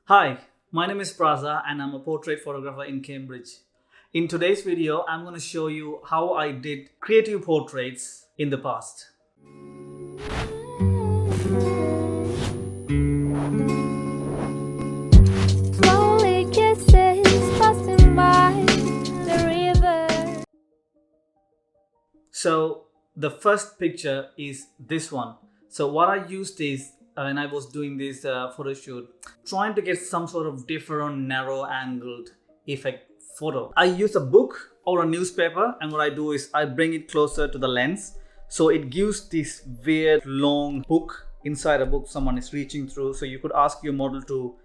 Hi, my name is Praza and I'm a portrait photographer in Cambridge. In today's video, I'm going to show you how I did creative portraits in the past. Slowly kisses passing by the river. So the first picture is this one. So what I used is when I was doing this photo shoot, trying to get some sort of different narrow angled effect photo. I use a book or a newspaper, and what I do is I bring it closer to the lens. So it gives this weird long book. Inside a book someone is reaching through, so you could ask your model to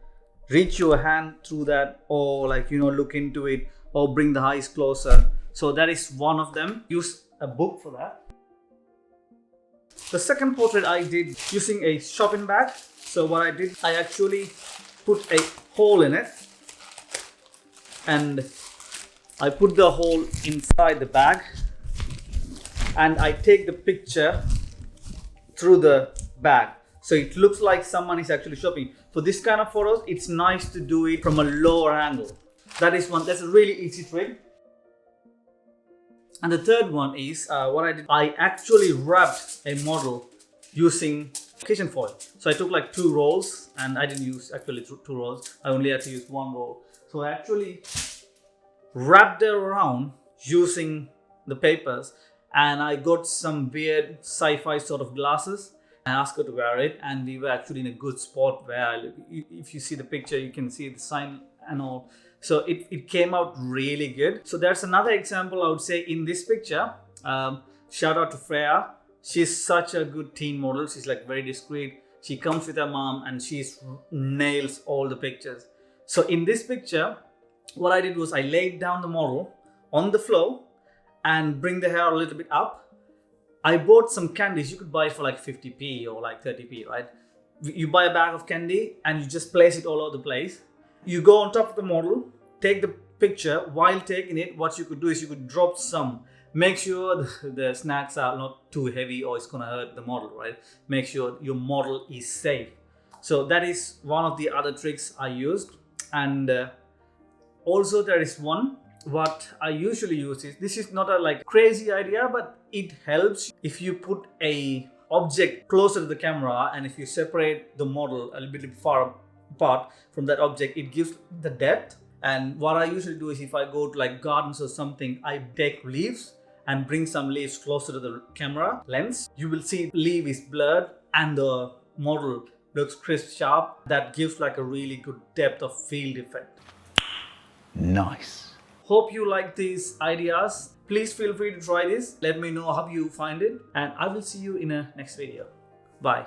reach your hand through that, or look into it, or bring the eyes closer. So that is one of them. Use a book for that. The second portrait I did using a shopping bag. So what I did, I actually put a hole in it, and I put the hole inside the bag, and I take the picture through the bag. So it looks like someone is actually shopping. For this kind of photos, it's nice to do it from a lower angle. That's a really easy trick. And the third one is what I did. I actually wrapped a model using kitchen foil. So I took like 2 rolls, and I didn't use actually 2 rolls. I only had to use 1 roll. So I actually wrapped it around using the papers, and I got some weird sci-fi sort of glasses. I asked her to wear it, and we were actually in a good spot where, if you see the picture, you can see the sign and all. So it came out really good. So there's another example I would say in this picture. Shout out to Freya. She's such a good teen model. She's like very discreet. She comes with her mom and she nails all the pictures. So in this picture, what I did was I laid down the model on the floor and bring the hair a little bit up. I bought some candies. You could buy it for like 50p or like 30p, right? You buy a bag of candy and you just place it all over the place. You go on top of the model, take the picture. While taking it, what you could do is you could drop some. Make sure the snacks are not too heavy or it's gonna hurt the model, right? Make sure your model is safe. So that is one of the other tricks I used. And also there is one. What I usually use is, this is not a like crazy idea, but it helps if you put a object closer to the camera, and if you separate the model a little bit far apart from that object, it gives the depth. And what I usually do is, if I go to like gardens or something, I take leaves and bring some leaves closer to the camera lens. You will see the leaf is blurred and the model looks crisp, sharp. That gives like a really good depth of field effect. Nice. Hope you like these ideas. Please feel free to try this. Let me know how you find it, and I will see you in a next video. Bye.